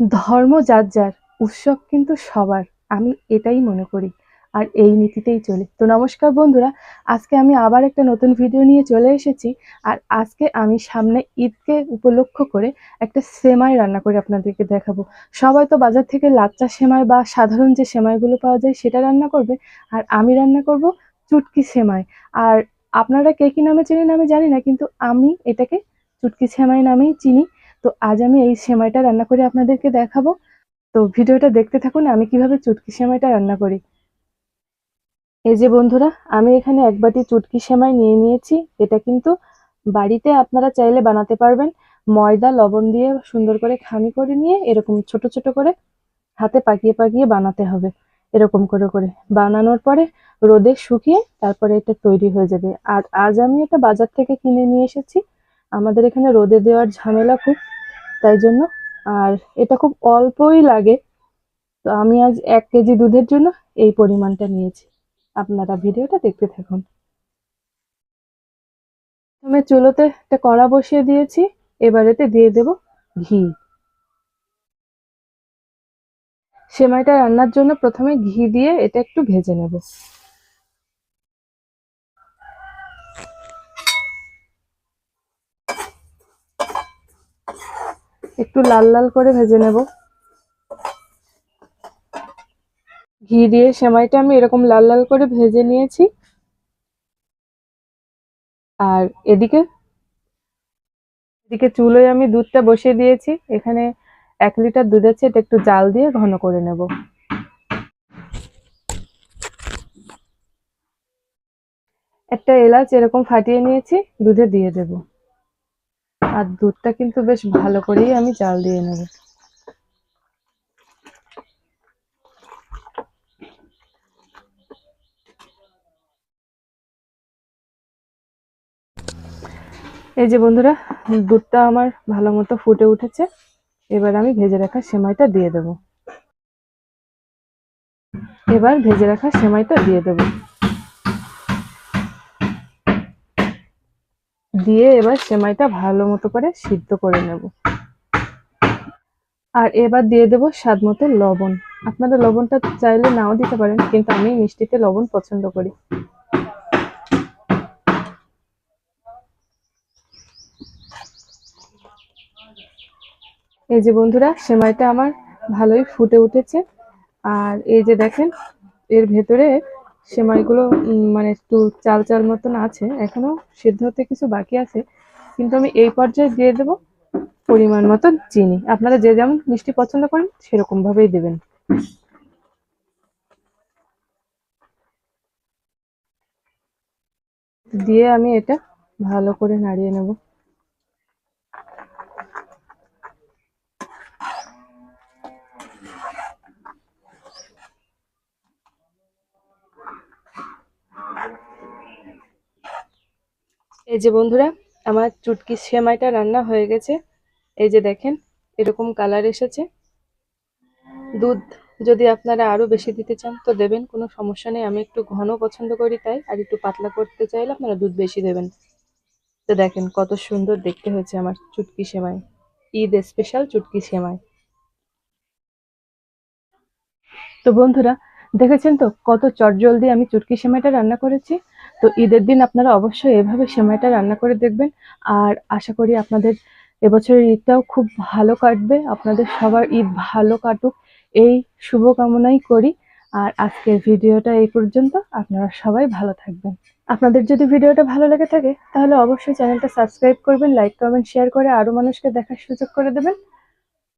ধর্ম যার যার, উৎসব কিন্তু সবার। আমি এটাই মনে করি। আর এই নীতিতেই চলি। তো নমস্কার বন্ধুরা, আজকে আমি আবার একটা নতুন ভিডিও নিয়ে চলে এসেছি। আর আজকে আমি সামনে ঈদকে উপলক্ষ করে একটা সেমাই রান্না করে আপনাদেরকে দেখাবো। সবাই তো বাজার থেকে লাচ্চা সেমাই বা সাধারণ যে সেমাইগুলো পাওয়া যায় সেটা রান্না করবে। আর আমি রান্না করব চুটকি সেমাই। আর আপনারা কে কি নামে চেনেন আমি জানি না, কিন্তু আমি এটাকে চুটকি সেমাই নামেই চিনি। তো আজ আমি এই সেমাইটা রান্না করে আপনাদেরকে দেখাবো। তো ভিডিওটা দেখতে থাকুন আমি কিভাবে চুটকি সেমাইটা রান্না করি। এই যে বন্ধুরা, আমি এখানে এক বাটি চুটকি সেমাই নিয়ে নিয়েছি। এটা কিন্তু বাড়িতে আপনারা চাইলে বানাতে পারবেন। ময়দা লবণ দিয়ে সুন্দর করে খামি করে নিয়ে এরকম ছোট ছোট করে হাতে পাকিয়ে পাকিয়ে বানাতে হবে। এরকম করে করে বানানোর পরে রোদে শুকিয়ে তারপরে এটা তৈরি হয়ে যাবে। আর আজ আমি এটা বাজার থেকে কিনে নিয়ে এসেছি। আমাদের এখানে রোদে দেওয়ার ঝামেলা খুব, তাই জন্য। আর এটা খুব অল্পই লাগে। তো আমি আজ 1 কেজি দুধের জন্য এই পরিমাণটা নিয়েছি। আপনারা ভিডিওটা দেখতে থাকুন। প্রথমে চুলোতে একটা কড়া বসিয়ে দিয়েছি। এবার এতে দিয়ে দেব ঘি। সেমাইটা রান্নার জন্য প্রথমে ঘি দিয়ে এটা একটু ভেজে নেব। একটু লাল লাল করে ভেজে নেব। ঘি দিয়ে সেমাইটা আমি এরকম লাল লাল করে ভেজে নিয়েছি। আর এদিকে এদিকে চুলোয় আমি দুধটা বসিয়ে দিয়েছি। এখানে 1 লিটার দুধ আছে, এটা একটু জাল দিয়ে ঘন করে নেব। একটা এলাচ এরকম ফাটিয়ে নিয়েছি, দুধে দিয়ে দেব। আর দুধটা কিন্তু বেশ ভালো করেই আমি জাল দিয়ে নেব। এই যে বন্ধুরা, দুধটা আমার ভালো মতো ফুটে উঠেছে। এবার আমি ভেজে রাখা সেমাইটা দিয়ে দেব। এবার ভেজে রাখা সেমাইটা দিয়ে দেব। দিয়ে এবার সেমাইটা ভালো মতো করে সিদ্ধ করে নেব। আর এবার দিয়ে দেব স্বাদ মতো লবণ। আপনারা লবণটা চাইলে নাও দিতে পারেন, কিন্তু আমি মিষ্টিতে লবণ পছন্দ করি। এই যে বন্ধুরা, সেমাইটা আমার ভালোই ফুটে উঠেছে। আর এই যে দেখেন, এর ভেতরে সেমাইগুলো মানে একটু চাল চাল মতন আছে, এখনো সিদ্ধ হতে কিছু বাকি আছে। কিন্তু আমি এই পর্যায়ে দিয়ে দেব পরিমাণ মতন চিনি। আপনারা যে যেমন মিষ্টি পছন্দ করেন সেরকম ভাবেই দেবেন। দিয়ে আমি এটা ভালো করে নাড়িয়ে নেব। এই যে বন্ধুরা, আমার চুটকি সেমাইটা রান্না হয়ে গেছে। এই যে দেখেন, এরকম কালার এসেছে। দুধ যদি আপনারা আরো বেশি দিতে চান তো দেবেন, কোনো সমস্যা নেই। আমি একটু ঘন পছন্দ করি তাই, আর একটু পাতলা করতে চাইলে আপনারা দুধ বেশি দেবেন। তো দেখেন কত সুন্দর দেখতে হয়েছে আমার চুটকি সেমাই, ঈদ স্পেশাল চুটকি সেমাই। তো বন্ধুরা, দেখেছেন তো কত চটজলদি আমি চুটকি সেমাইটা রান্না করেছি। তো ঈদের দিন আপনারা অবশ্যই এভাবে সেমাইটা রান্না করে দেখবেন। আর আশা করি আপনাদের এবছরের ঈদটাও খুব ভালো কাটবে, আপনাদের সবার ঈদ ভালো কাটুক এই শুভকামনাই করি। আর আজকের ভিডিওটা এই পর্যন্ত। আপনারা সবাই ভালো থাকবেন। আপনাদের যদি ভিডিওটা ভালো লেগে থাকে তাহলে অবশ্যই চ্যানেলটা সাবস্ক্রাইব করবেন, লাইক কমেন্ট শেয়ার করে আরো মানুষকে দেখার সুযোগ করে দেবেন।